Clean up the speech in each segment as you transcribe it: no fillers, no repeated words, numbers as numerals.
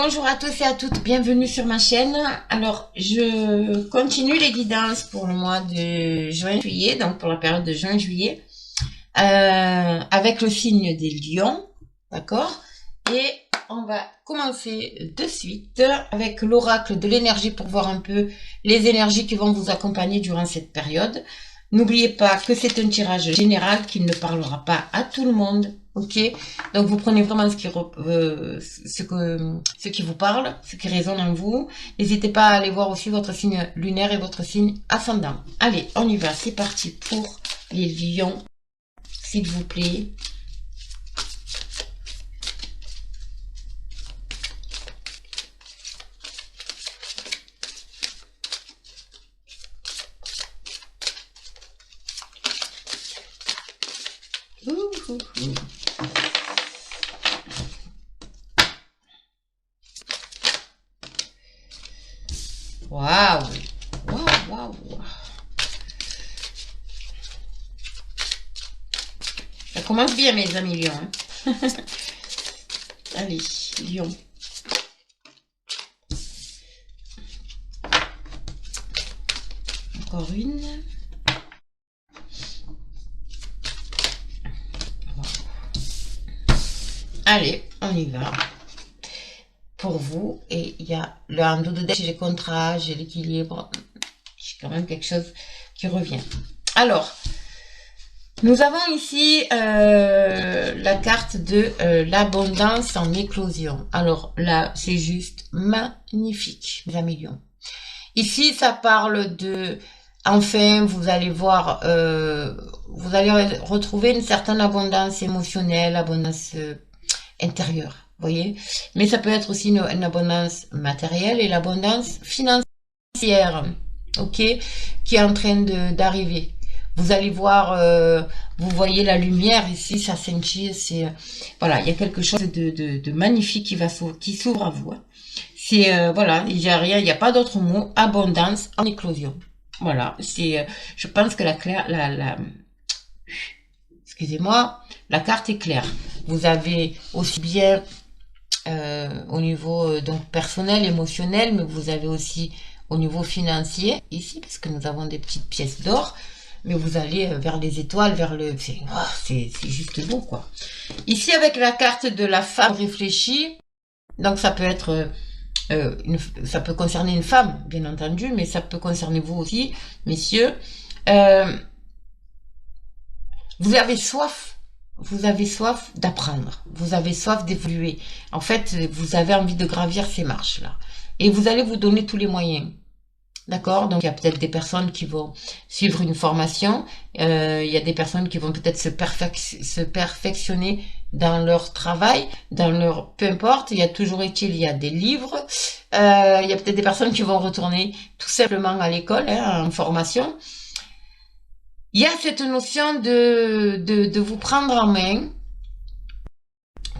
Bonjour à tous et à toutes, bienvenue sur ma chaîne. Alors, je continue les guidances pour le mois de juin-juillet, donc pour la période de juin-juillet, avec le signe des lions, d'accord? Et on va commencer de suite avec l'oracle de l'énergie pour voir un peu les énergies qui vont vous accompagner durant cette période. N'oubliez pas que c'est un tirage général qui ne parlera pas à tout le monde. Ok, donc vous prenez vraiment ce qui vous parle, ce qui résonne en vous. N'hésitez pas à aller voir aussi votre signe lunaire et votre signe ascendant. Allez, on y va, c'est parti pour les lions, s'il vous plaît. Waouh, waouh, waouh. Ça commence bien, mes amis lions. Hein. Allez, lion. Encore une. Allez, on y va. Pour vous, et il y a le handou de j'ai les contrats, j'ai l'équilibre, j'ai quand même quelque chose qui revient. Alors, nous avons ici la carte de l'abondance en éclosion. Alors là, c'est juste magnifique, mes amis lions. Ici, ça parle de, enfin, vous allez voir, vous allez retrouver une certaine abondance émotionnelle, abondance intérieure. Voyez, mais ça peut être aussi une abondance matérielle et l'abondance financière, ok, qui est en train d'arriver. Vous allez voir, vous voyez la lumière ici, ça scintille, c'est voilà, il y a quelque chose de magnifique qui s'ouvre à vous. Hein. C'est voilà, il n'y a rien, il n'y a pas d'autre mot, abondance en éclosion. Voilà, c'est, je pense que excusez-moi, la carte est claire. Vous avez aussi bien au niveau donc personnel, émotionnel, mais vous avez aussi au niveau financier ici, parce que nous avons des petites pièces d'or, mais vous allez vers les étoiles, vers le... C'est juste beau, quoi. Ici, avec la carte de la femme réfléchie, donc ça peut être... ça peut concerner une femme, bien entendu, mais ça peut concerner vous aussi, messieurs. Vous avez soif. Vous avez soif d'apprendre, vous avez soif d'évoluer. En fait, vous avez envie de gravir ces marches-là. Et vous allez vous donner tous les moyens. D'accord? Donc, il y a peut-être des personnes qui vont suivre une formation. Il y a des personnes qui vont peut-être se perfectionner dans leur travail, dans leur... Peu importe, il y a toujours il y a des livres. Il y a peut-être des personnes qui vont retourner tout simplement à l'école, hein, en formation. Il y a cette notion de vous prendre en main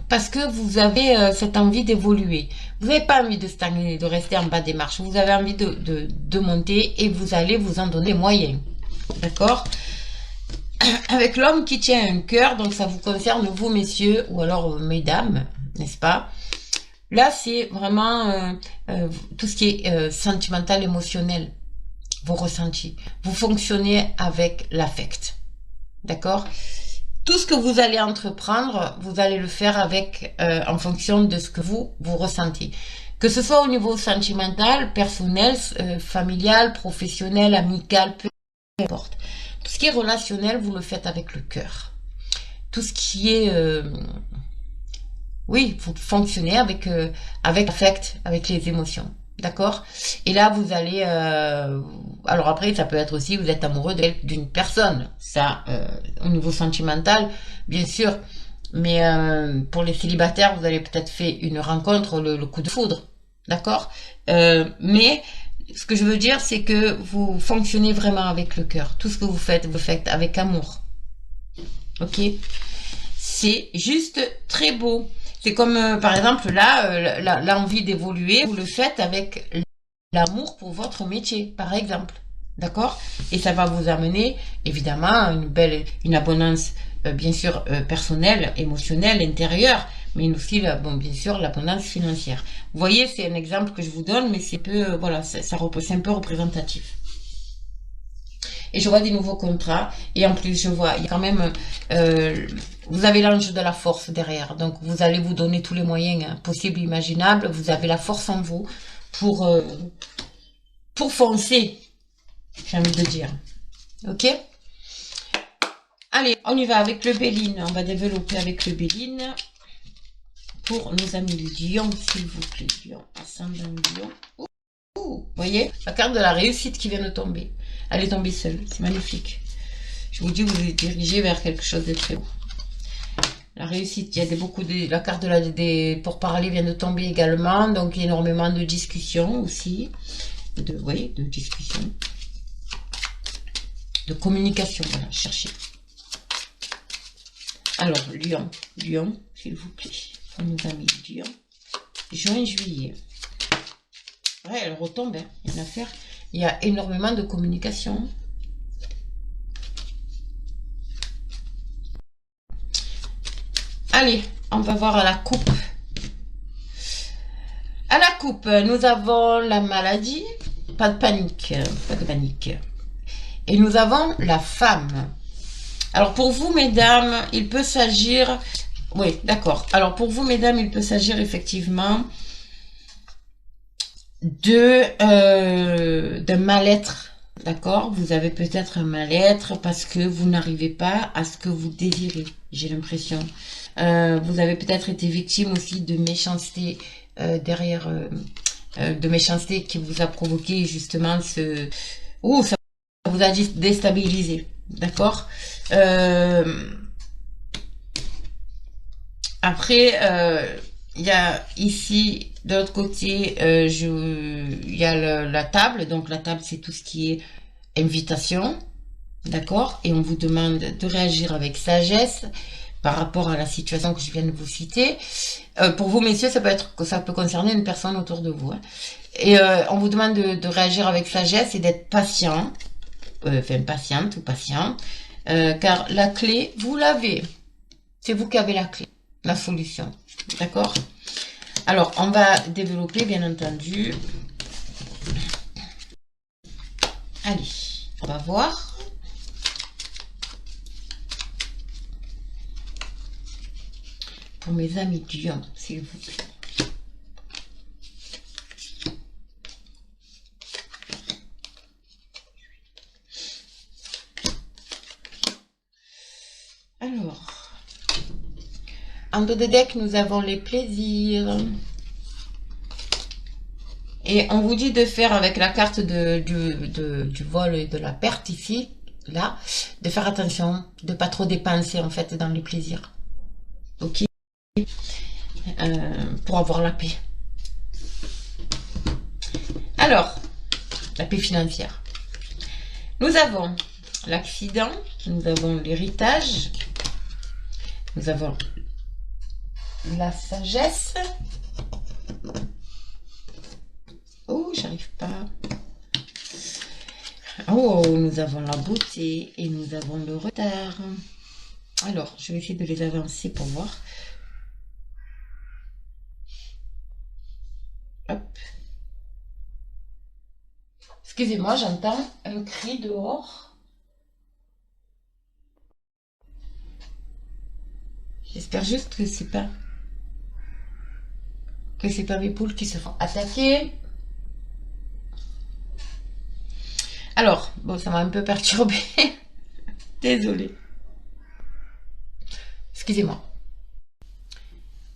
parce que vous avez cette envie d'évoluer. Vous n'avez pas envie de stagner, de rester en bas des marches. Vous avez envie de monter et vous allez vous en donner moyens. D'accord? Avec l'homme qui tient un cœur, donc ça vous concerne vous, messieurs, ou alors mesdames, n'est-ce pas? Là, c'est vraiment tout ce qui est sentimental, émotionnel. Vos ressentis. Vous fonctionnez avec l'affect. D'accord? Tout ce que vous allez entreprendre, vous allez le faire avec en fonction de ce que vous ressentez. Que ce soit au niveau sentimental, personnel, familial, professionnel, amical, peu importe. Tout ce qui est relationnel, vous le faites avec le cœur. Tout ce qui est... oui, vous fonctionnez avec l'affect, avec les émotions. D'accord? Et là, vous allez... alors après, ça peut être aussi, vous êtes amoureux d'une personne. Ça, au niveau sentimental, bien sûr. Mais pour les célibataires, vous avez peut-être fait une rencontre, le coup de foudre. D'accord? Mais ce que je veux dire, c'est que vous fonctionnez vraiment avec le cœur. Tout ce que vous faites avec amour. Ok? C'est juste très beau. C'est comme, par exemple, là, l'envie d'évoluer, vous le faites avec l'amour pour votre métier, par exemple. D'accord? Et ça va vous amener, évidemment, une abondance, bien sûr, personnelle, émotionnelle, intérieure, mais aussi, bon, bien sûr, l'abondance financière. Vous voyez, c'est un exemple que je vous donne, mais c'est peu, voilà, c'est un peu représentatif. Et je vois des nouveaux contrats. Et en plus, je vois, il y a quand même, vous avez l'ange de la force derrière. Donc, vous allez vous donner tous les moyens possibles, imaginables. Vous avez la force en vous pour, pour foncer, j'ai envie de dire. Ok? Allez, on y va avec le Béline. On va développer avec le Béline. Pour nos amis Lion, s'il vous plaît. Lion, ascendant Lion. Vous voyez, la carte de la réussite qui vient de tomber. Elle est tombée seule. C'est magnifique. Je vous dis, vous êtes dirigé vers quelque chose de très haut. La réussite, il y a la carte de des pourparlers vient de tomber également. Donc, il y a énormément de discussions aussi. Oui, de discussions. De communication, voilà, cherchez. Alors, Lion, s'il vous plaît. Pour nos amis Lion. Juin, juillet. Ouais, elle retombe, hein. Il y a une affaire. Il y a énormément de communication. Allez, on va voir à la coupe. À la coupe, nous avons la maladie. Pas de panique, pas de panique. Et nous avons la femme. Alors pour vous, mesdames, il peut s'agir... Oui, d'accord. Alors pour vous, mesdames, il peut s'agir effectivement de mal-être. D'accord? Vous avez peut-être un mal-être parce que vous n'arrivez pas à ce que vous désirez, j'ai l'impression. Vous avez peut-être été victime aussi de méchanceté derrière... de méchanceté qui vous a provoqué justement ce... Ouh, ça vous a déstabilisé. D'accord? Après, il y a ici, de l'autre côté, il y a la table. Donc, la table, c'est tout ce qui est invitation. D'accord? Et on vous demande de réagir avec sagesse par rapport à la situation que je viens de vous citer. Pour vous, messieurs, ça peut concerner une personne autour de vous. Hein. Et on vous demande de réagir avec sagesse et d'être patient. Enfin, patiente ou patient. Car la clé, vous l'avez. C'est vous qui avez la clé, la solution. D'accord? Alors, on va développer, bien entendu. Allez, on va voir. Pour mes amis Lion, s'il vous plaît. Alors, en dos de deck, nous avons les plaisirs. Et on vous dit de faire avec la carte du vol et de la perte ici, là, de faire attention, de pas trop dépenser en fait dans les plaisirs. Ok? Pour avoir la paix. Alors, la paix financière. Nous avons l'accident, nous avons l'héritage, nous avons la sagesse. Oh, j'arrive pas. Oh, nous avons la beauté et nous avons le retard. Alors, je vais essayer de les avancer pour voir. Hop. Excusez-moi, j'entends un cri dehors. J'espère juste que c'est pas mes poules qui se font attaquer. Alors, bon, ça m'a un peu perturbé. Désolée. Excusez-moi.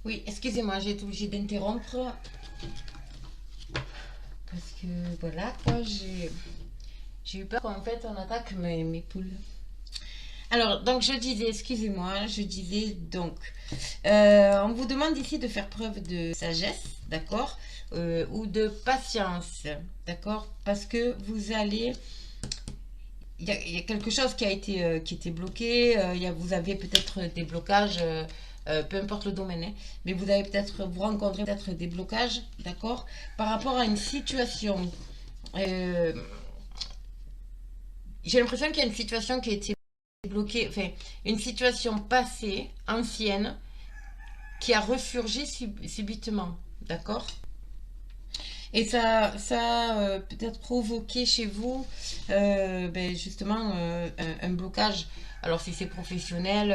Oui, excusez-moi, j'ai été obligée d'interrompre. Parce que, voilà, quoi, j'ai eu peur qu'en fait, on attaque mes poules. Alors, donc, je disais, excusez-moi, donc, on vous demande ici de faire preuve de sagesse, d'accord, ou de patience, d'accord, parce que vous allez... Il y a quelque chose qui était bloqué, vous avez peut-être des blocages, peu importe le domaine, hein, mais vous rencontrez peut-être des blocages, d'accord, par rapport à une situation j'ai l'impression qu'il y a une situation qui a été bloquée, enfin, une situation passée, ancienne, qui a ressurgi subitement. D'accord? Et ça a peut-être provoqué chez vous ben justement un blocage. Alors si c'est professionnel,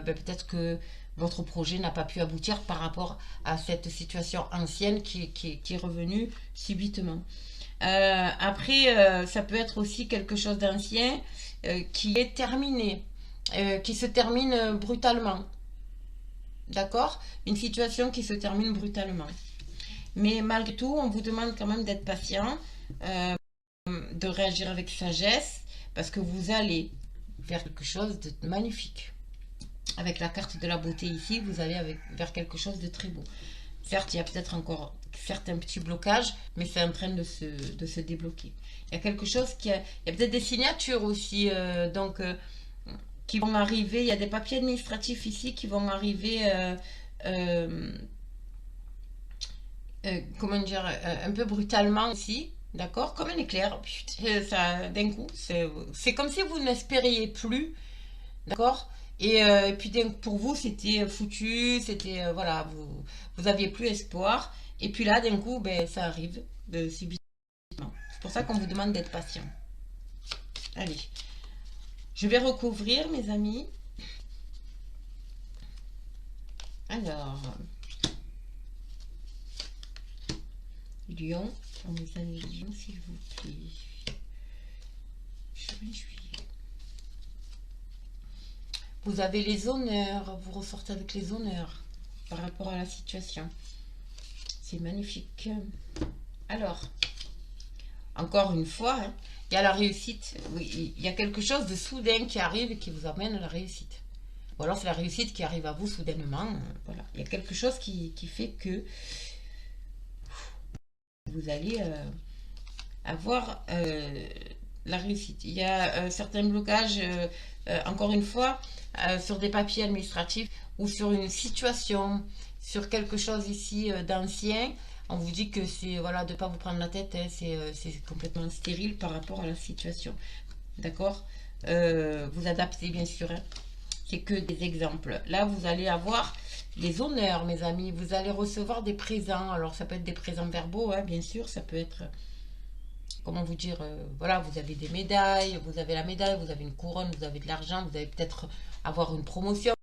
ben peut-être que votre projet n'a pas pu aboutir par rapport à cette situation ancienne qui est revenue subitement. Après, ça peut être aussi quelque chose d'ancien qui est terminé, qui se termine brutalement. D'accord? Une situation qui se termine brutalement. Mais malgré tout, on vous demande quand même d'être patient, euh, de réagir avec sagesse, parce que vous allez vers quelque chose de magnifique. Avec la carte de la beauté ici, vous allez vers quelque chose de très beau. Certes, il y a peut-être encore certains petits blocages, mais c'est en train de se débloquer. Il y a quelque chose il y a peut-être des signatures aussi, qui vont arriver. Il y a des papiers administratifs ici qui vont arriver. Euh, comment dire, un peu brutalement aussi, d'accord, comme un éclair, ça, d'un coup, c'est comme si vous n'espériez plus, d'accord, et puis pour vous, c'était foutu, c'était, voilà, vous aviez plus espoir, et puis là, d'un coup, ben, ça arrive subitement. C'est pour ça qu'on vous demande d'être patient. Allez, je vais recouvrir, mes amis. Alors, Lion, pour mes amis Lion, s'il vous plaît. Juin, juillet. Vous avez les honneurs, vous ressortez avec les honneurs par rapport à la situation. C'est magnifique. Alors, encore une fois, hein, il y a la réussite. Oui, il y a quelque chose de soudain qui arrive et qui vous amène à la réussite. Ou alors c'est la réussite qui arrive à vous soudainement. Voilà. Il y a quelque chose qui fait que vous allez avoir la réussite. Il y a certains blocages, encore une fois, sur des papiers administratifs ou sur une situation, sur quelque chose ici d'ancien. On vous dit que c'est, voilà, de ne pas vous prendre la tête, hein, c'est complètement stérile par rapport à la situation. D'accord? Vous adaptez bien sûr, hein. C'est que des exemples. Là, vous allez avoir des honneurs, mes amis. Vous allez recevoir des présents. Alors, ça peut être des présents verbaux, hein, bien sûr. Ça peut être, comment vous dire, voilà, vous avez des médailles, vous avez la médaille, vous avez une couronne, vous avez de l'argent, vous allez peut-être avoir une promotion,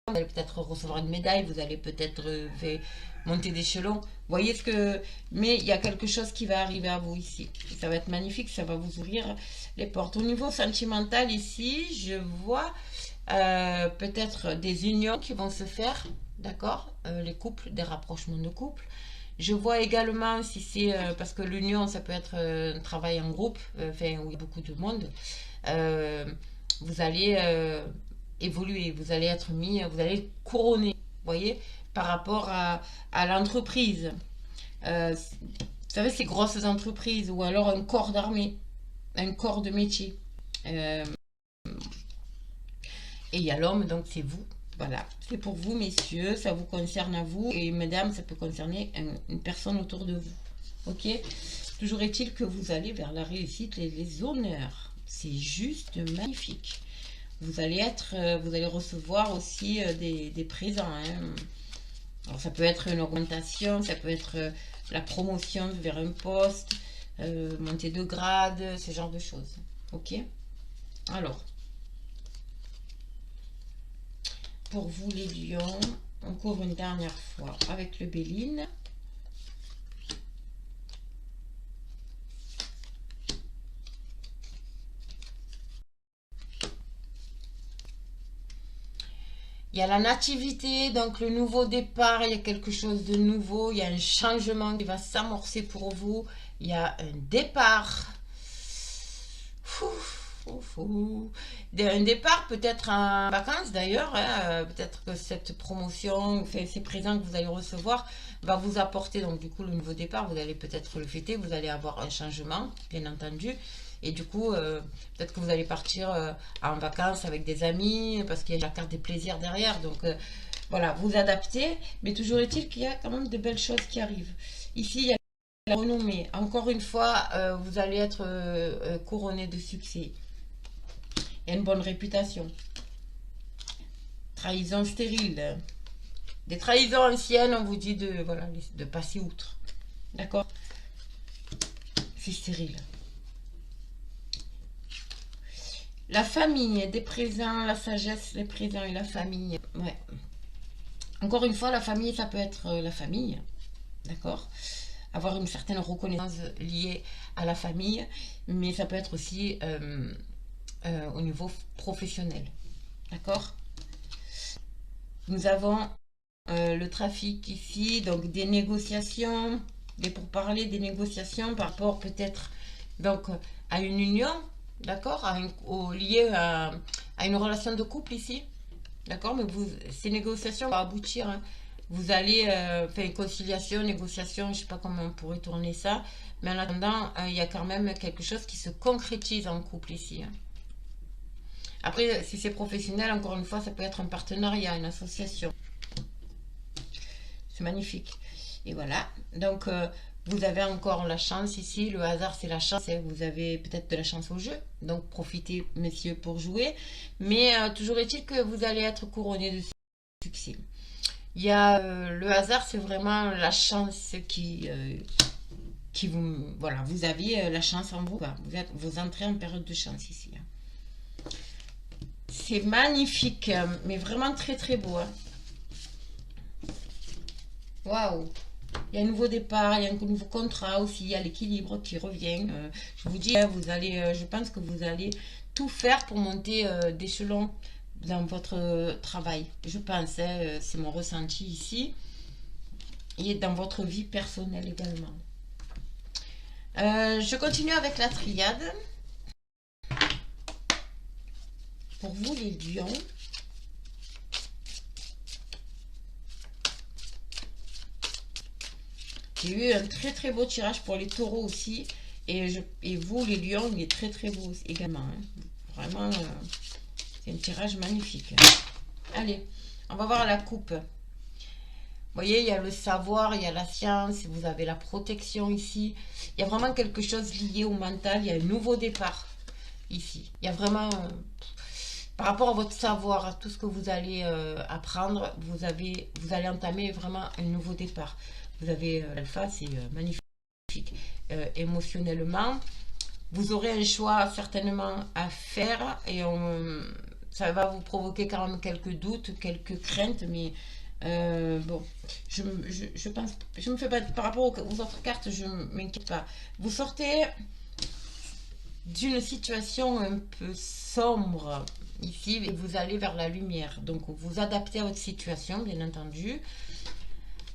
vous allez peut-être recevoir une médaille, vous allez peut-être monter d'échelon. Vous voyez ce que... Mais il y a quelque chose qui va arriver à vous ici. Ça va être magnifique, ça va vous ouvrir les portes. Au niveau sentimental, ici, je vois peut-être des unions qui vont se faire, d'accord, les couples, des rapprochements de couples. Je vois également, si c'est parce que l'union, ça peut être un travail en groupe, enfin, où il y a beaucoup de monde, euh, vous allez évoluer, vous allez être mis, vous allez couronner, vous voyez, par rapport à l'entreprise. Vous savez, ces grosses entreprises, ou alors un corps d'armée, un corps de métier. Euh, et il y a l'homme, donc c'est vous. Voilà, c'est pour vous, messieurs, ça vous concerne à vous. Et mesdames, ça peut concerner une personne autour de vous. Ok? Toujours est-il que vous allez vers la réussite et les honneurs. C'est juste magnifique. Vous allez vous allez recevoir aussi des présents, hein. Alors ça peut être une augmentation, ça peut être la promotion vers un poste, montée de grade, ce genre de choses. Ok? Alors, pour vous les lions, on couvre une dernière fois avec le Béline. Il y a la nativité, donc le nouveau départ, il y a quelque chose de nouveau, il y a un changement qui va s'amorcer pour vous, il y a un départ. Un départ peut-être en vacances d'ailleurs, hein, peut-être que cette promotion, enfin, ces présents que vous allez recevoir va vous apporter, donc du coup le nouveau départ, vous allez peut-être le fêter, vous allez avoir un changement, bien entendu, et du coup peut-être que vous allez partir en vacances avec des amis, parce qu'il y a la carte des plaisirs derrière, donc voilà, vous adaptez, mais toujours est-il qu'il y a quand même de belles choses qui arrivent. Ici, il y a la renommée, encore une fois, vous allez être couronné de succès. y a une bonne réputation. Trahison stérile. Des trahisons anciennes, on vous dit de, voilà, de passer outre. D'accord? C'est stérile. La famille, des présents, la sagesse, les présents et la famille. Ouais. Encore une fois, la famille, ça peut être la famille. D'accord? Avoir une certaine reconnaissance liée à la famille, mais ça peut être aussi au niveau professionnel. D'accord? Nous avons le trafic ici, donc des négociations, des pourparlers, des négociations par rapport peut-être donc à une union, d'accord, lié à une relation de couple ici, d'accord, mais ces négociations vont aboutir, hein. Vous allez faire une conciliation, négociation, je ne sais pas comment on pourrait tourner ça, mais en attendant, il y a quand même quelque chose qui se concrétise en couple ici, hein. Après, si c'est professionnel, encore une fois, ça peut être un partenariat, une association. C'est magnifique. Et voilà. Donc, vous avez encore la chance ici. Le hasard, c'est la chance. Vous avez peut-être de la chance au jeu. Donc, profitez, messieurs, pour jouer. Mais toujours est-il que vous allez être couronné de succès. Il y a le hasard, c'est vraiment la chance qui vous... Voilà, vous avez la chance en vous. Vous entrez en période de chance ici. C'est magnifique, mais vraiment très très beau. Hein. Waouh! Il y a un nouveau départ, il y a un nouveau contrat aussi, il y a l'équilibre qui revient. Je vous dis, vous allez, je pense que vous allez tout faire pour monter d'échelon dans votre travail. Je pense, c'est mon ressenti ici. Et dans votre vie personnelle également. Je continue avec la triade. Pour vous les lions, j'ai eu un très très beau tirage pour les taureaux aussi. Et vous les lions, il est très très beau également. Hein. Vraiment, c'est un tirage magnifique. Allez, on va voir la coupe. Vous voyez, il y a le savoir, il y a la science, vous avez la protection ici. Il y a vraiment quelque chose lié au mental, il y a un nouveau départ ici. Il y a vraiment... par rapport à votre savoir, à tout ce que vous allez apprendre, vous allez entamer vraiment un nouveau départ. Vous avez l'alpha, c'est magnifique. Émotionnellement, vous aurez un choix certainement à faire et ça va vous provoquer quand même quelques doutes, quelques craintes, mais bon, je pense, je me fais pas, par rapport aux autres cartes, je ne m'inquiète pas. Vous sortez d'une situation un peu sombre ici et vous allez vers la lumière. Donc vous adaptez à votre situation, bien entendu.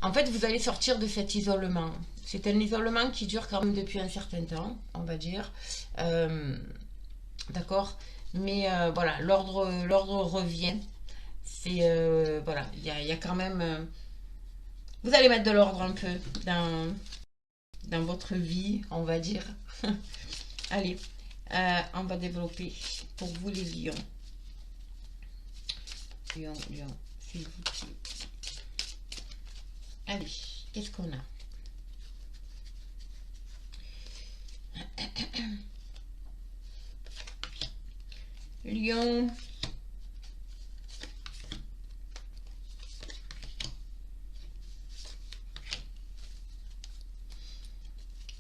En fait, vous allez sortir de cet isolement. C'est un isolement qui dure quand même depuis un certain temps, on va dire. D'accord. Mais voilà, l'ordre revient. C'est voilà, il y a quand même... vous allez mettre de l'ordre un peu dans votre vie, on va dire. Allez, on va développer pour vous les lions. Lion, s'il vous plaît. Allez, qu'est-ce qu'on a? Lion.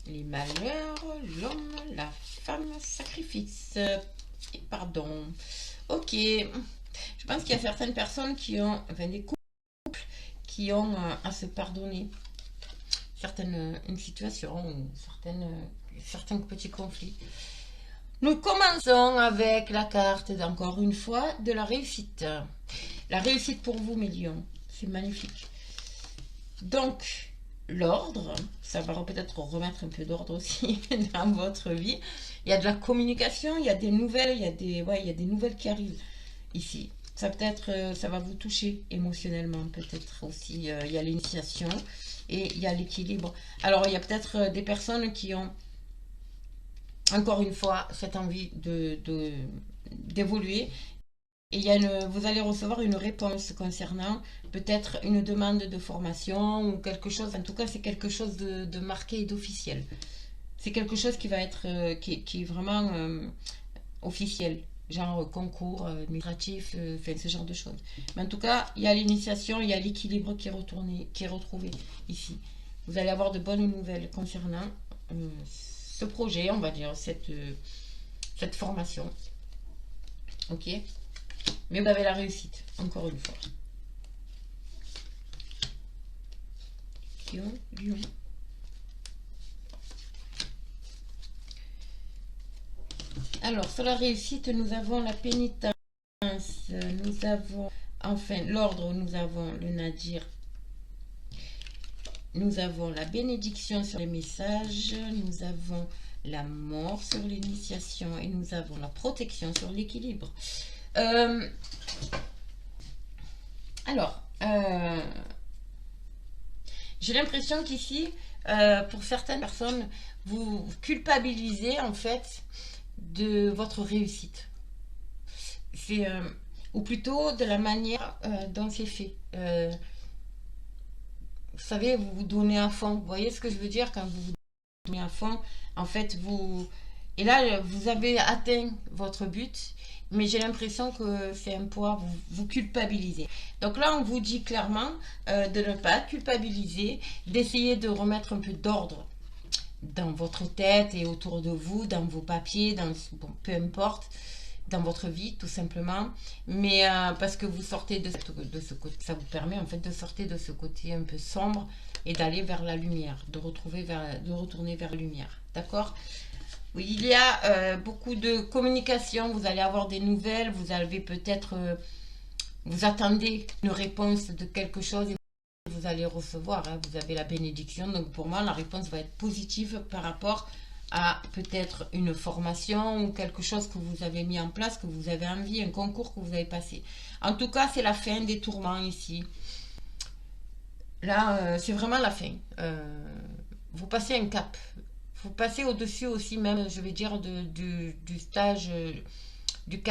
Les malheurs, l'homme, la femme, sacrifice. Et pardon. Ok. Je pense qu'il y a certaines personnes qui ont, enfin des couples qui ont à se pardonner une situation ou certains petits conflits. Nous commençons avec la carte, encore une fois, de la réussite. La réussite pour vous, mes lions. C'est magnifique. Donc, l'ordre, ça va peut-être remettre un peu d'ordre aussi dans votre vie. Il y a de la communication, il y a des nouvelles, il y a des nouvelles qui arrivent ici. Ça peut-être, ça va vous toucher émotionnellement, peut-être aussi. Il y a l'initiation et il y a l'équilibre. Alors, il y a peut-être des personnes qui ont, encore une fois, cette envie d'évoluer. Et vous allez recevoir une réponse concernant peut-être une demande de formation ou quelque chose. En tout cas, c'est quelque chose de marqué et d'officiel. C'est quelque chose qui va être, qui est vraiment officiel. genre concours administratif, enfin ce genre de choses. Mais en tout cas, il y a l'initiation, il y a l'équilibre qui est retourné, qui est retrouvé ici. Vous allez avoir de bonnes nouvelles concernant ce projet, on va dire, cette formation. Ok? Mais vous avez la réussite, encore une fois. Lion, lion. Alors, sur la réussite, nous avons la pénitence, nous avons, enfin, l'ordre, nous avons le nadir, nous avons la bénédiction sur les messages, nous avons la mort sur l'initiation et nous avons la protection sur l'équilibre. Alors, j'ai l'impression qu'ici, pour certaines personnes, vous culpabilisez en fait de votre réussite. C'est, ou plutôt de la manière dont c'est fait. Vous savez, vous vous donnez à fond. Vous voyez ce que je veux dire quand vous vous donnez à fond? En fait, vous... Et là, vous avez atteint votre but, mais j'ai l'impression que c'est un poids, vous culpabilisez. Donc là, on vous dit clairement de ne pas culpabiliser, d'essayer de remettre un peu d'ordre dans votre tête et autour de vous, dans vos papiers, dans, bon, peu importe, dans votre vie tout simplement, mais parce que vous sortez de ce côté, ça vous permet en fait de sortir de ce côté un peu sombre et d'aller vers la lumière, de retourner vers la lumière, d'accord? Oui, il y a beaucoup de communication, vous allez avoir des nouvelles, vous avez peut-être, vous attendez une réponse de quelque chose et vous allez recevoir, hein, vous avez la bénédiction, donc pour moi la réponse va être positive par rapport à peut-être une formation ou quelque chose que vous avez mis en place, que vous avez envie, un concours que vous avez passé. En tout cas, c'est la fin des tourments ici. Là, c'est vraiment la fin. Vous passez un cap. Vous passez au-dessus aussi même, je vais dire, du stage, du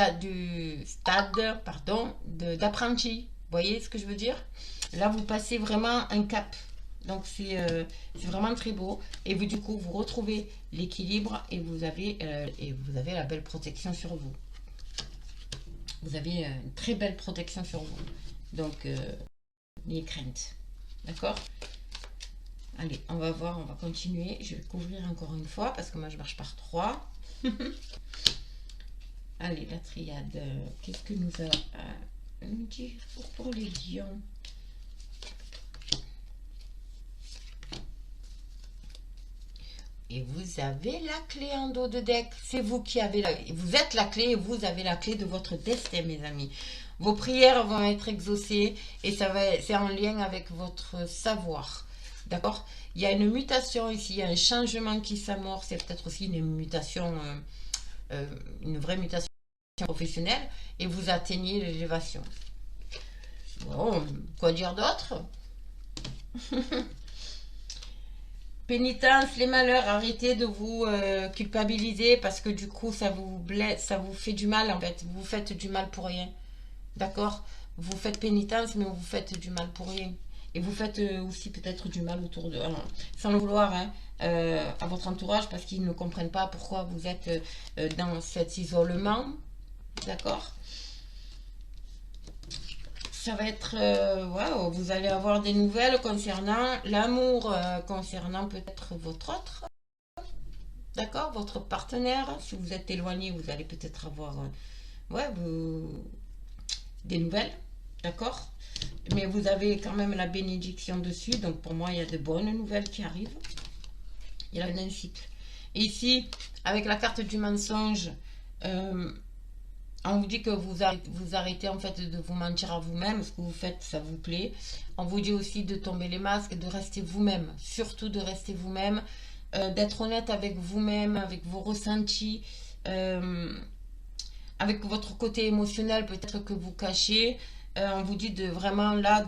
stade, pardon, d'apprenti. Vous voyez ce que je veux dire? Là, vous passez vraiment un cap. Donc, c'est vraiment très beau. Et vous, du coup, vous retrouvez l'équilibre et vous avez la belle protection sur vous. Vous avez une très belle protection sur vous. Donc, n'ayez crainte. D'accord? Allez, on va voir, on va continuer. Je vais couvrir encore une fois parce que moi, je marche par 3. Allez, la triade. Qu'est-ce que nous a à nous dire pour les lions? Et vous avez la clé en dos de deck. C'est vous qui avez vous êtes la clé et vous avez la clé de votre destin, mes amis. Vos prières vont être exaucées et c'est en lien avec votre savoir. D'accord? Il y a une mutation ici, il y a un changement qui s'amorce. C'est peut-être aussi une mutation, une vraie mutation professionnelle et vous atteignez l'élévation. Bon, quoi dire d'autre? Pénitence, les malheurs, arrêtez de vous culpabiliser parce que du coup ça vous blesse, ça vous fait du mal en fait. Vous faites du mal pour rien. D'accord? Vous faites pénitence mais vous faites du mal pour rien. Et vous faites aussi peut-être du mal autour de... sans le vouloir, hein, à votre entourage parce qu'ils ne comprennent pas pourquoi vous êtes dans cet isolement. D'accord? Ça va être, waouh, vous allez avoir des nouvelles concernant l'amour, concernant peut-être votre autre, d'accord, votre partenaire. Si vous êtes éloigné, vous allez peut-être avoir, ouais, des nouvelles, d'accord. Mais vous avez quand même la bénédiction dessus, donc pour moi, il y a de bonnes nouvelles qui arrivent. Il y a un cycle. Et ici, avec la carte du mensonge, on vous dit que vous arrêtez en fait de vous mentir à vous-même, ce que vous faites, ça vous plaît. On vous dit aussi de tomber les masques, de rester vous-même, surtout de rester vous-même, d'être honnête avec vous-même, avec vos ressentis, avec votre côté émotionnel peut-être que vous cachez. On vous dit de vraiment là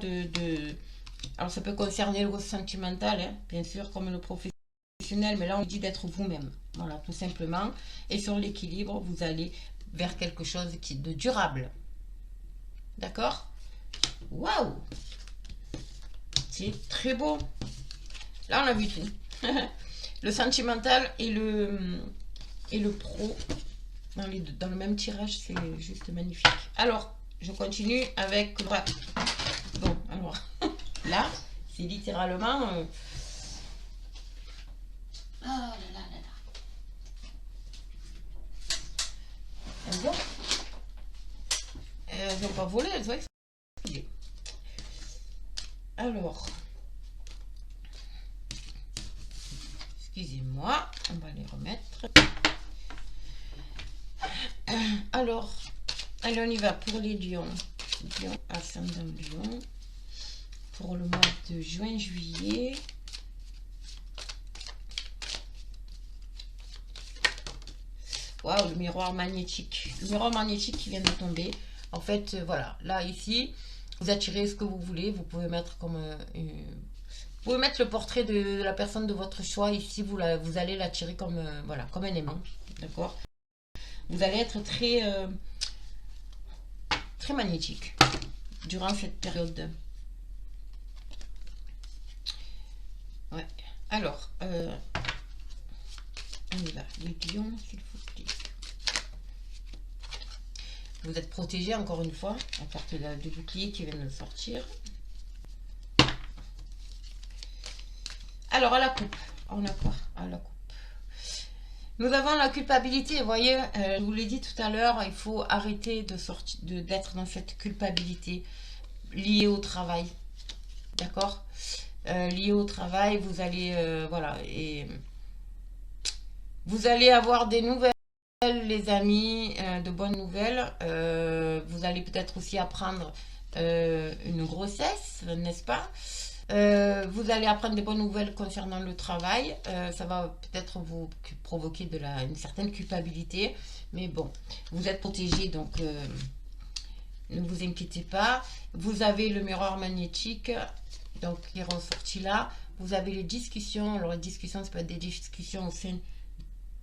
alors ça peut concerner le sentimental, hein, bien sûr, comme le professionnel, mais là on vous dit d'être vous-même, voilà, tout simplement. Et sur l'équilibre, vous allez vers quelque chose de durable. D'accord? Waouh! C'est très beau. Là, on a vu tout. Le sentimental et le pro. dans le même tirage, c'est juste magnifique. Alors, je continue avec... Bon, alors, là, c'est littéralement... Oh là là là là. Elles n'ont pas volé, elles ont explosé. Alors, excusez-moi, on va les remettre. Alors, allez, on y va pour les lions. Lion, ascendant lion. Pour le mois de juin-juillet. Waouh, le miroir magnétique. Le miroir magnétique qui vient de tomber. En fait, voilà, là, ici, vous attirez ce que vous voulez. Vous pouvez mettre comme... vous pouvez mettre le portrait de la personne de votre choix. Ici, vous allez l'attirer comme, voilà, comme un aimant. D'accord? Vous allez être très, très magnétique durant cette période. Ouais. Alors, on y va. Les lions, s'il vous plaît. Vous êtes protégé encore une fois. À part du bouclier qui vient de sortir. Alors, à la coupe. On a quoi? À la coupe. Nous avons la culpabilité. Vous voyez, je vous l'ai dit tout à l'heure, il faut arrêter d'être dans cette culpabilité liée au travail. D'accord? Liée au travail, vous allez, voilà, et vous allez avoir des nouvelles, les amis, de bonnes nouvelles. Vous allez peut-être aussi apprendre une grossesse, n'est-ce pas? Vous allez apprendre des bonnes nouvelles concernant le travail. Ça va peut-être vous provoquer une certaine culpabilité. Mais bon, vous êtes protégé, donc ne vous inquiétez pas. Vous avez le miroir magnétique, donc qui est ressorti là. Vous avez les discussions. Alors les discussions, ça peut être des discussions au sein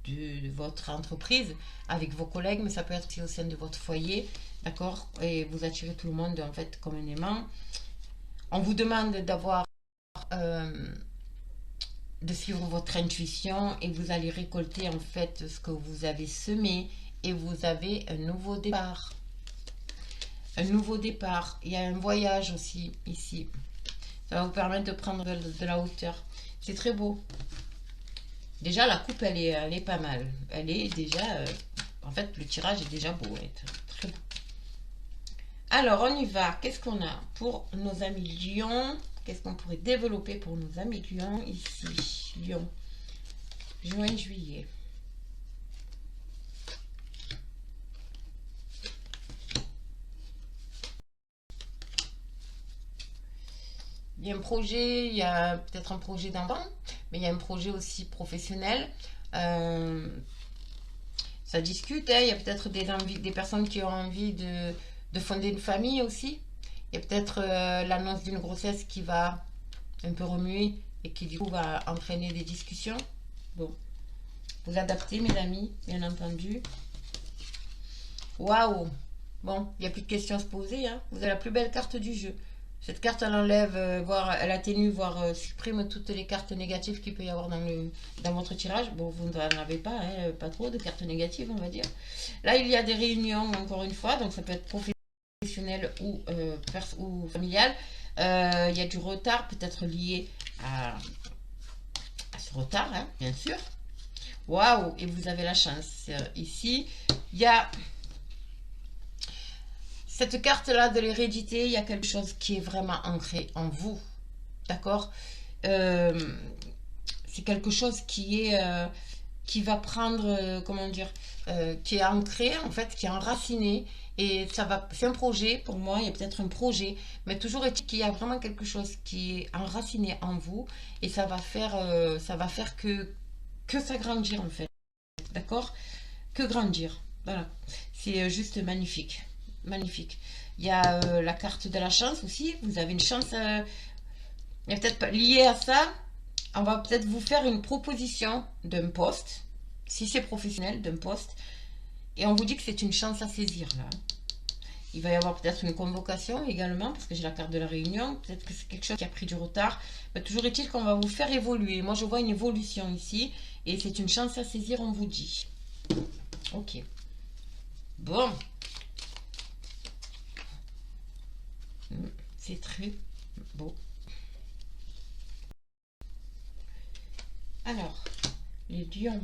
de votre entreprise, avec vos collègues, mais ça peut être aussi au sein de votre foyer. D'accord? Et vous attirez tout le monde, en fait, comme un aimant. On vous demande d'avoir, de suivre votre intuition et vous allez récolter en fait ce que vous avez semé et vous avez un nouveau départ. Un nouveau départ. Il y a un voyage aussi ici. Ça va vous permettre de prendre de la hauteur. C'est très beau. Déjà, la coupe, elle est pas mal. Elle est déjà... en fait, le tirage est déjà beau. Très beau. Alors, on y va. Qu'est-ce qu'on a pour nos amis lions? Qu'est-ce qu'on pourrait développer pour nos amis lions ici? Lion. Juin, juillet. Il y a un projet, il y a peut-être un projet d'enfant, mais il y a un projet aussi professionnel. Ça discute, hein. Il y a peut-être des personnes qui ont envie de fonder une famille aussi. Il y a peut-être l'annonce d'une grossesse qui va un peu remuer et qui du coup va entraîner des discussions. Bon, vous adaptez mes amis, bien entendu. Waouh! Bon, il n'y a plus de questions à se poser, hein. Vous avez la plus belle carte du jeu. Cette carte, elle enlève, voire elle atténue, voire supprime toutes les cartes négatives qu'il peut y avoir dans votre tirage. Bon, vous n'en avez pas, hein, pas trop de cartes négatives, on va dire. Là, il y a des réunions, encore une fois, donc ça peut être professionnel ou familial. Il y a du retard, peut-être lié à ce retard, hein, bien sûr. Waouh! Et vous avez la chance. Ici, il y a... Cette carte-là de l'hérédité, il y a quelque chose qui est vraiment ancré en vous. D'accord? C'est quelque chose qui va prendre, comment dire, qui est ancré, en fait, qui est enraciné. Et c'est un projet, pour moi, il y a peut-être un projet. Mais toujours est-il qu'il y a vraiment quelque chose qui est enraciné en vous. Et ça va faire que ça grandir, en fait. D'accord? Que grandir. Voilà. C'est juste magnifique. Magnifique. Il y a la carte de la chance aussi. Vous avez une chance. Il y a peut-être lié à ça. On va peut-être vous faire une proposition d'un poste. Si c'est professionnel, d'un poste. Et on vous dit que c'est une chance à saisir là. Il va y avoir peut-être une convocation également. Parce que j'ai la carte de la réunion. Peut-être que c'est quelque chose qui a pris du retard. Mais toujours est-il qu'on va vous faire évoluer. Moi je vois une évolution ici. Et c'est une chance à saisir, on vous dit. Ok. Bon. C'est très beau. Alors, les lions.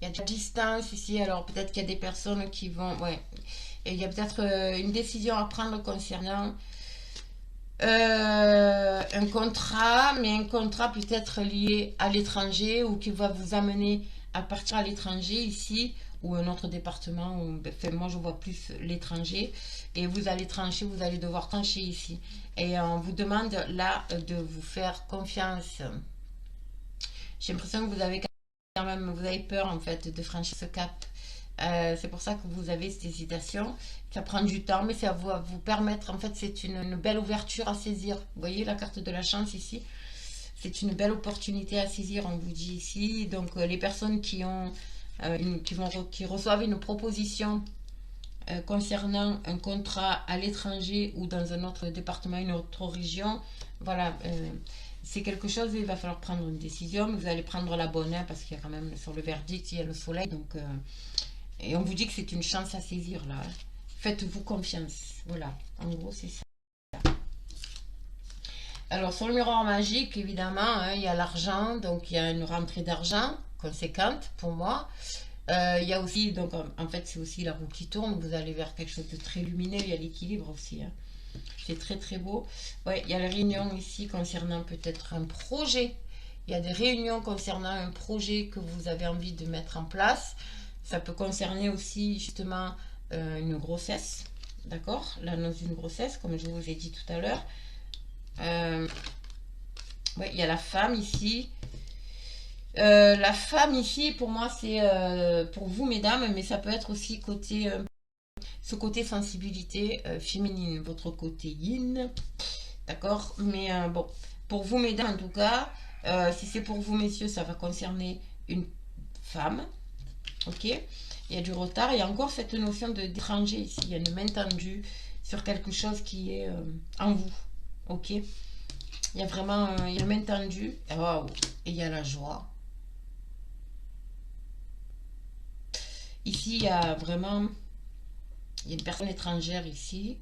Il y a de la distance ici, alors peut-être qu'il y a des personnes qui vont... Ouais. Et il y a peut-être une décision à prendre concernant un contrat, mais un contrat peut-être lié à l'étranger ou qui va vous amener à partir à l'étranger ici ou un autre département. Ou, enfin, moi, je vois plus l'étranger. Et vous allez trancher, vous allez devoir trancher ici. Et on vous demande là de vous faire confiance. J'ai l'impression que vous avez quand même, vous avez peur en fait de franchir ce cap. C'est pour ça que vous avez cette hésitation. Ça prend du temps, mais ça va vous permettre, en fait, c'est une belle ouverture à saisir. Vous voyez la carte de la chance ici? C'est une belle opportunité à saisir, on vous dit ici. Donc, les personnes qui ont, qui reçoivent une proposition concernant un contrat à l'étranger ou dans un autre département, une autre région, voilà, c'est quelque chose, il va falloir prendre une décision, mais vous allez prendre la bonne, hein, parce qu'il y a quand même sur le verdict, il y a le soleil, donc, et on vous dit que c'est une chance à saisir là. Hein. Faites-vous confiance, voilà, en gros c'est ça. Alors sur le miroir magique, évidemment, hein, il y a l'argent, donc il y a une rentrée d'argent conséquente pour moi. Il y a aussi, donc en fait c'est aussi la roue qui tourne, vous allez vers quelque chose de très lumineux, il y a l'équilibre aussi. Hein. C'est très très beau. Ouais, il y a les réunions ici concernant peut-être un projet. Il y a des réunions concernant un projet que vous avez envie de mettre en place. Ça peut concerner aussi justement une grossesse. D'accord? L'annonce d'une grossesse, comme je vous ai dit tout à l'heure. Ouais, il y a la femme ici. La femme ici, pour moi, c'est pour vous, mesdames, mais ça peut être aussi côté, ce côté sensibilité féminine, votre côté yin, d'accord? Mais bon, pour vous, mesdames, en tout cas, si c'est pour vous, messieurs, ça va concerner une femme, ok? Il y a du retard, il y a encore cette notion d'étranger ici, il y a une main tendue sur quelque chose qui est en vous, ok? Il y a vraiment il y a une main tendue, wow, et il y a la joie. Ici, il y a vraiment, il y a une personne étrangère ici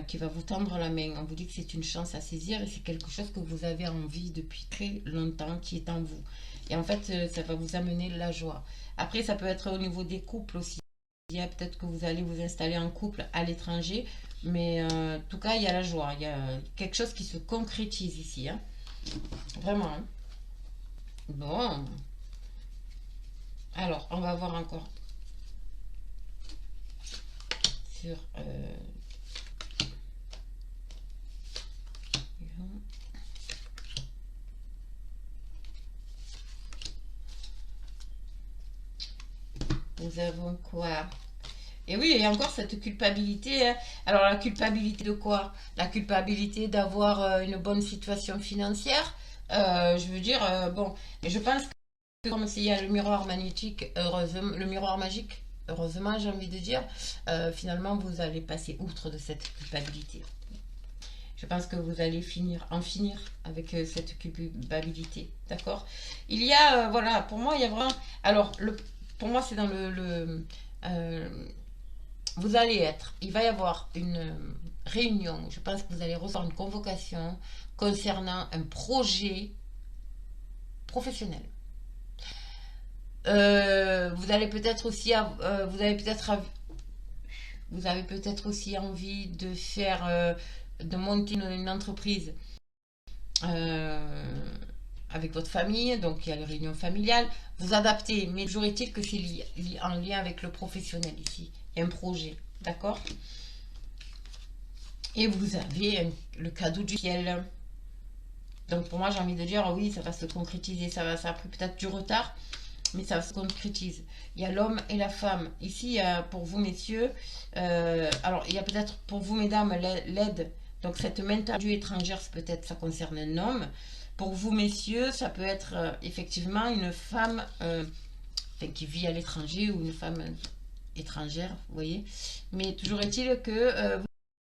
qui va vous tendre la main. On vous dit que c'est une chance à saisir et c'est quelque chose que vous avez envie depuis très longtemps qui est en vous. Et en fait, ça va vous amener la joie. Après, ça peut être au niveau des couples aussi. Il y a peut-être que vous allez vous installer en couple à l'étranger, mais en tout cas, il y a la joie. Il y a quelque chose qui se concrétise ici. Hein. Vraiment. Hein. Bon. Alors, on va voir encore sur... nous avons quoi? Et oui, il y a encore cette culpabilité. Hein. Alors, la culpabilité de quoi? La culpabilité d'avoir une bonne situation financière. Je veux dire, bon, je pense que comme s'il y a le miroir magnétique, heureusement, le miroir magique, heureusement, j'ai envie de dire, finalement, vous allez passer outre de cette culpabilité. Je pense que vous allez en finir avec cette culpabilité, d'accord? Il y a, voilà, pour moi, il y a vraiment... Alors, pour moi, c'est dans vous allez être, il va y avoir une réunion, je pense que vous allez recevoir une convocation concernant un projet professionnel. Vous allez peut-être aussi, vous avez peut-être aussi envie de faire, de monter une entreprise avec votre famille, donc il y a les réunions familiales, vous adaptez, mais toujours est-il que c'est en lien avec le professionnel ici, il y a un projet, d'accord? Et vous avez le cadeau du ciel. Donc pour moi j'ai envie de dire, oui, ça va se concrétiser, ça a pris peut-être du retard, mais ça se concrétise. Il y a l'homme et la femme. Ici, il y a pour vous, messieurs, alors il y a peut-être pour vous, mesdames, l'aide. Donc cette main tendue étrangère, peut-être ça concerne un homme. Pour vous, messieurs, ça peut être effectivement une femme qui vit à l'étranger ou une femme étrangère, vous voyez. Mais toujours est-il que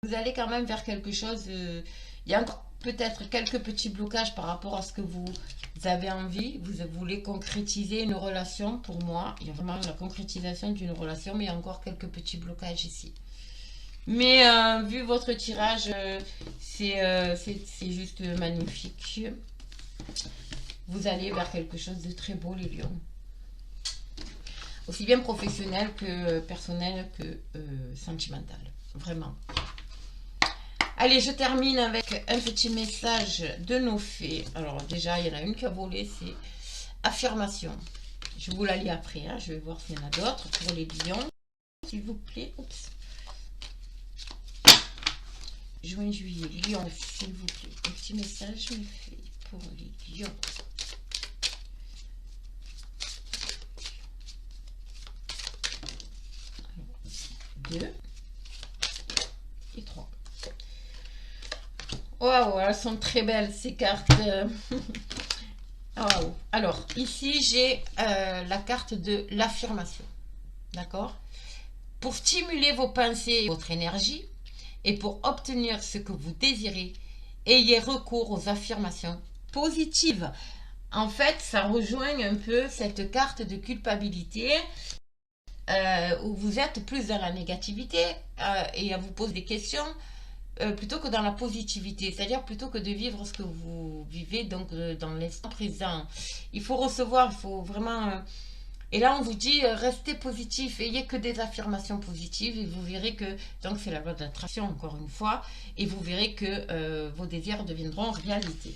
vous allez quand même vers quelque chose. Il y a encore peut-être quelques petits blocages par rapport à ce que vous avez envie. Vous voulez concrétiser une relation. Pour moi, il y a vraiment la concrétisation d'une relation, mais il y a encore quelques petits blocages ici. Mais vu votre tirage, c'est juste magnifique. Vous allez vers quelque chose de très beau, les lions. Aussi bien professionnel que personnel que sentimental. Vraiment. Allez, je termine avec un petit message de nos fées. Alors déjà, il y en a une qui a volé, c'est affirmation. Je vous la lis après, hein. Je vais voir s'il y en a d'autres pour les lions. S'il vous plaît. Oups. Juin, juillet, lion, s'il vous plaît. Un petit message, mes fées, pour les lions. 2 et 3. Waouh, elles sont très belles ces cartes. Waouh. Alors, ici, j'ai la carte de l'affirmation. D'accord? Pour stimuler vos pensées et votre énergie, et pour obtenir ce que vous désirez, ayez recours aux affirmations positives. En fait, ça rejoint un peu cette carte de culpabilité où vous êtes plus dans la négativité et à vous poser des questions plutôt que dans la positivité. C'est-à-dire plutôt que de vivre ce que vous vivez donc dans l'instant présent. Il faut recevoir, il faut vraiment... et là, on vous dit, restez positif, ayez que des affirmations positives et vous verrez que, donc c'est la loi d'attraction encore une fois, et vous verrez que vos désirs deviendront réalité.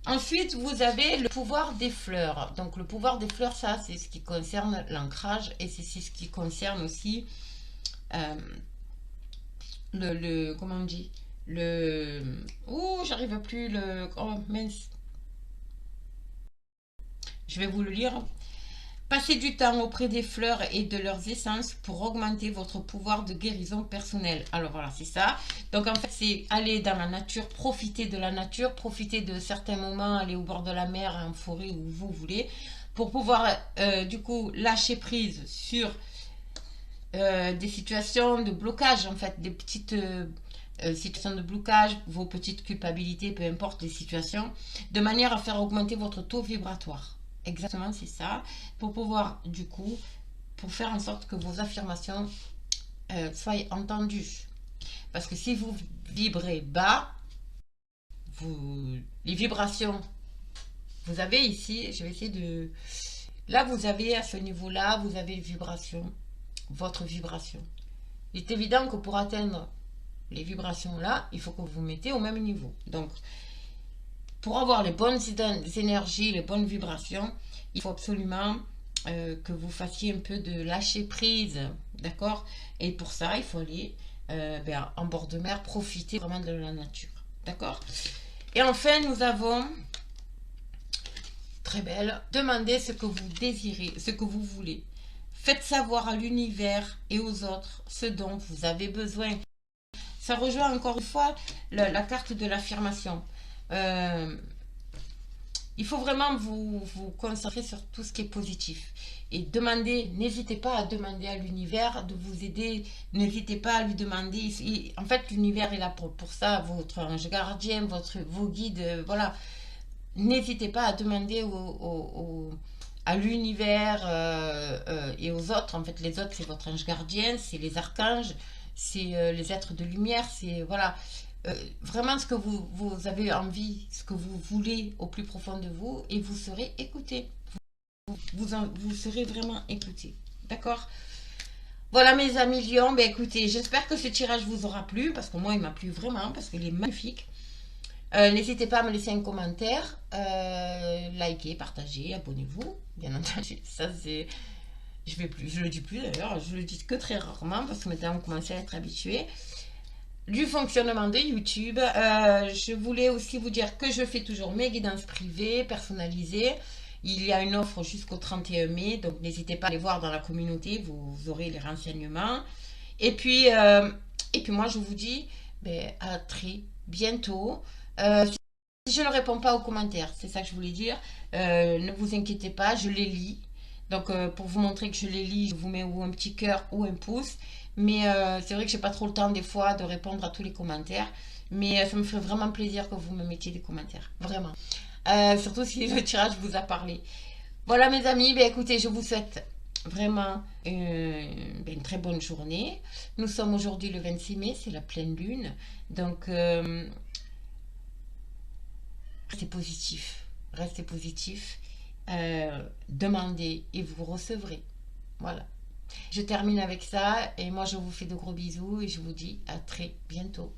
Ensuite, vous avez le pouvoir des fleurs. Donc, le pouvoir des fleurs, ça, c'est ce qui concerne l'ancrage et c'est ce qui concerne aussi comment on dit j'arrive plus, oh, mince. Je vais vous le lire. Passez du temps auprès des fleurs et de leurs essences pour augmenter votre pouvoir de guérison personnelle. Alors voilà, c'est ça. Donc en fait, c'est aller dans la nature, profiter de la nature, profiter de certains moments, aller au bord de la mer, en forêt, où vous voulez, pour pouvoir du coup lâcher prise sur des situations de blocage, en fait, des petites situations de blocage, vos petites culpabilités, peu importe les situations, de manière à faire augmenter votre taux vibratoire. Exactement, c'est ça. Pour pouvoir, du coup, pour faire en sorte que vos affirmations soient entendues. Parce que si vous vibrez bas, les vibrations, vous avez ici, je vais essayer de... Là, vous avez à ce niveau-là, vous avez votre vibration. Il est évident que pour atteindre les vibrations là, il faut que vous vous mettez au même niveau. Donc, pour avoir les bonnes énergies, les bonnes vibrations, il faut absolument que vous fassiez un peu de lâcher prise, d'accord? Et pour ça, il faut aller en bord de mer, profiter vraiment de la nature, d'accord? Et enfin, nous avons, très belle, demandez ce que vous désirez, ce que vous voulez. Faites savoir à l'univers et aux autres ce dont vous avez besoin. Ça rejoint encore une fois la carte de l'affirmation. Il faut vraiment vous concentrer sur tout ce qui est positif. Et demandez, n'hésitez pas à demander à l'univers de vous aider. N'hésitez pas à lui demander. En fait, l'univers est là pour ça, votre ange gardien, vos guides, voilà. N'hésitez pas à demander à l'univers et aux autres. En fait, les autres, c'est votre ange gardien, c'est les archanges, c'est les êtres de lumière, c'est... Voilà. Vraiment ce que vous avez envie, ce que vous voulez au plus profond de vous, et vous serez écouté. Vous serez vraiment écouté. D'accord? Voilà mes amis lions. Ben, écoutez, j'espère que ce tirage vous aura plu, parce que moi il m'a plu vraiment, parce qu'il est magnifique. N'hésitez pas à me laisser un commentaire, likez, partagez, abonnez-vous, bien entendu. Ça c'est... Je le dis plus d'ailleurs, je le dis que très rarement, parce que maintenant on commence à être habitué du fonctionnement de YouTube. Je voulais aussi vous dire que je fais toujours mes guidances privées, personnalisées. Il y a une offre jusqu'au 31 mai, donc n'hésitez pas à aller voir dans la communauté, vous aurez les renseignements. Et puis moi je vous dis à très bientôt. Si je ne réponds pas aux commentaires, c'est ça que je voulais dire, ne vous inquiétez pas, je les lis. Donc, pour vous montrer que je les lis, je vous mets ou un petit cœur ou un pouce. Mais c'est vrai que j'ai pas trop le temps des fois de répondre à tous les commentaires. Mais ça me ferait vraiment plaisir que vous me mettiez des commentaires. Vraiment. Surtout si le tirage vous a parlé. Voilà mes amis, ben, écoutez, je vous souhaite vraiment une très bonne journée. Nous sommes aujourd'hui le 26 mai, c'est la pleine lune. Donc, restez positif. Restez positif. Demandez et vous recevrez. Voilà. Je termine avec ça et moi je vous fais de gros bisous et je vous dis à très bientôt.